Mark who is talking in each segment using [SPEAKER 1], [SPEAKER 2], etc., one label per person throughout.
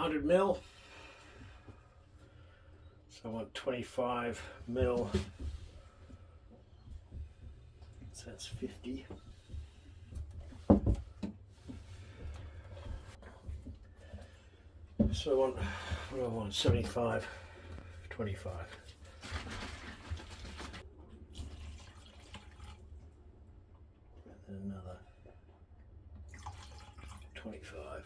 [SPEAKER 1] 100 mil, so I want 25 mil, so that's 50. So I want, what do I want, 75, 25. And another 25.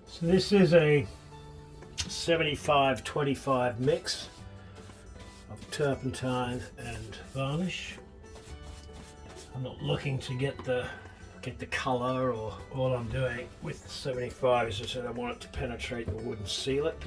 [SPEAKER 1] So this is a 75-25 mix of turpentine and varnish. I'm not looking to get the colour, or all I'm doing with the 75 is just that I want it to penetrate the wood and seal it.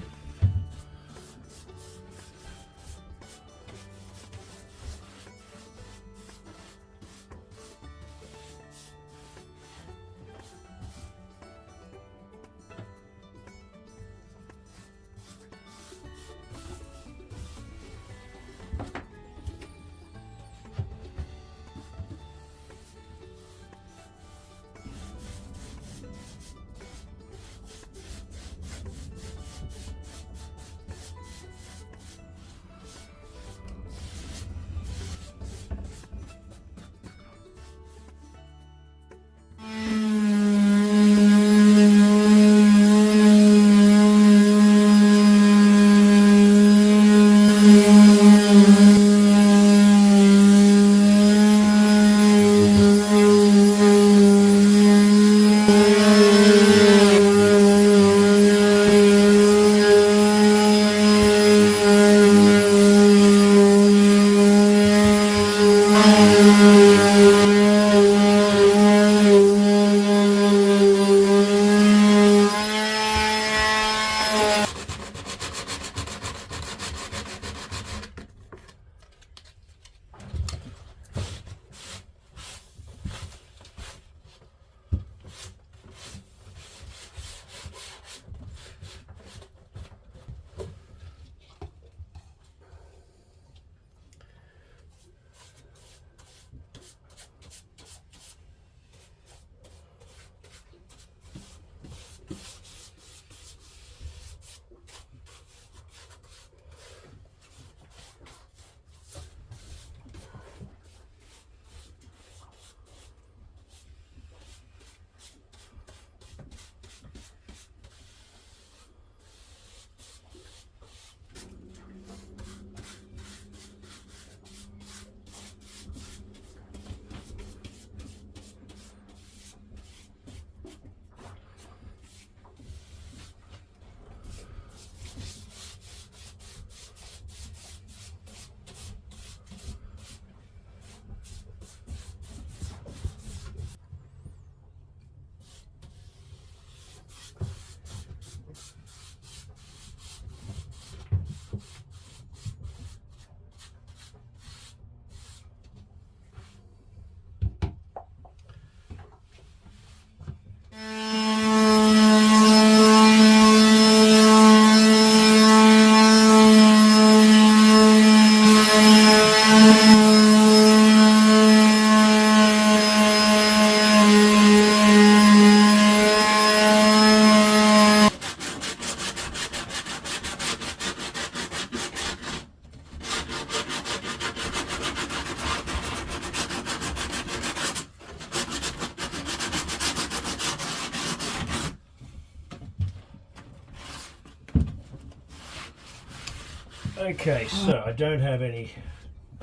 [SPEAKER 1] Okay, so I don't have any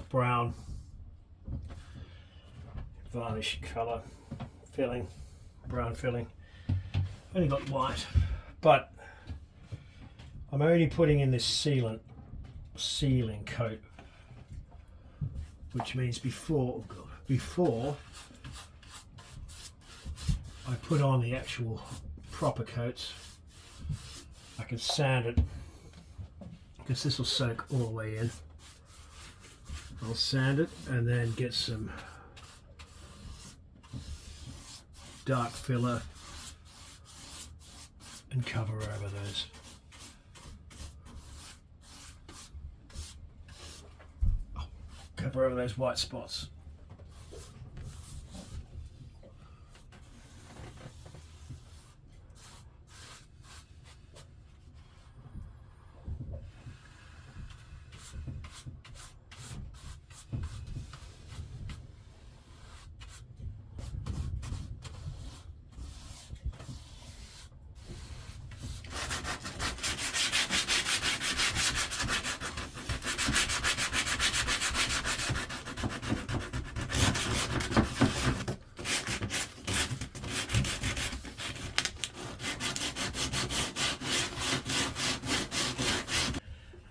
[SPEAKER 1] brown varnish colour filling, brown filling. Only got white, but I'm only putting in this sealing coat, which means before I put on the actual proper coats, I can sand it, because this will soak all the way in. I'll sand it and then get some dark filler and cover over those. Cover over those white spots.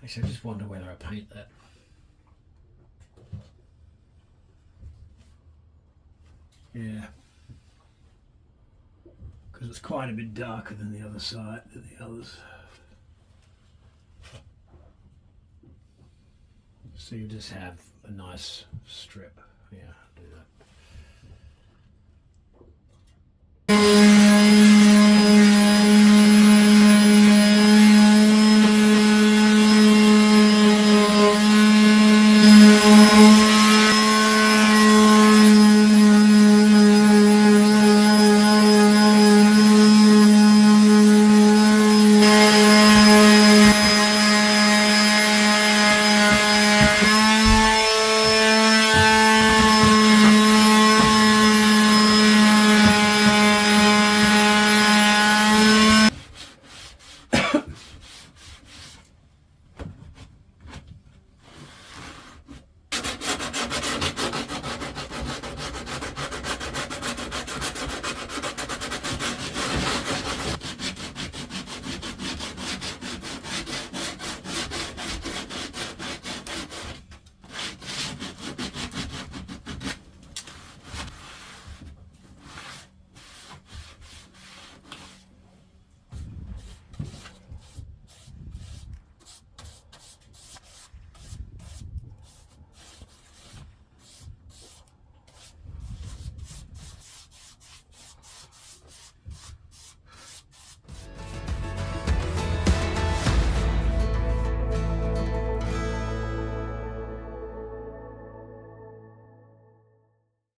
[SPEAKER 1] Actually, I just wonder whether I paint that. Yeah, because it's quite a bit darker than the other side, than the others. So you just have a nice strip. Yeah.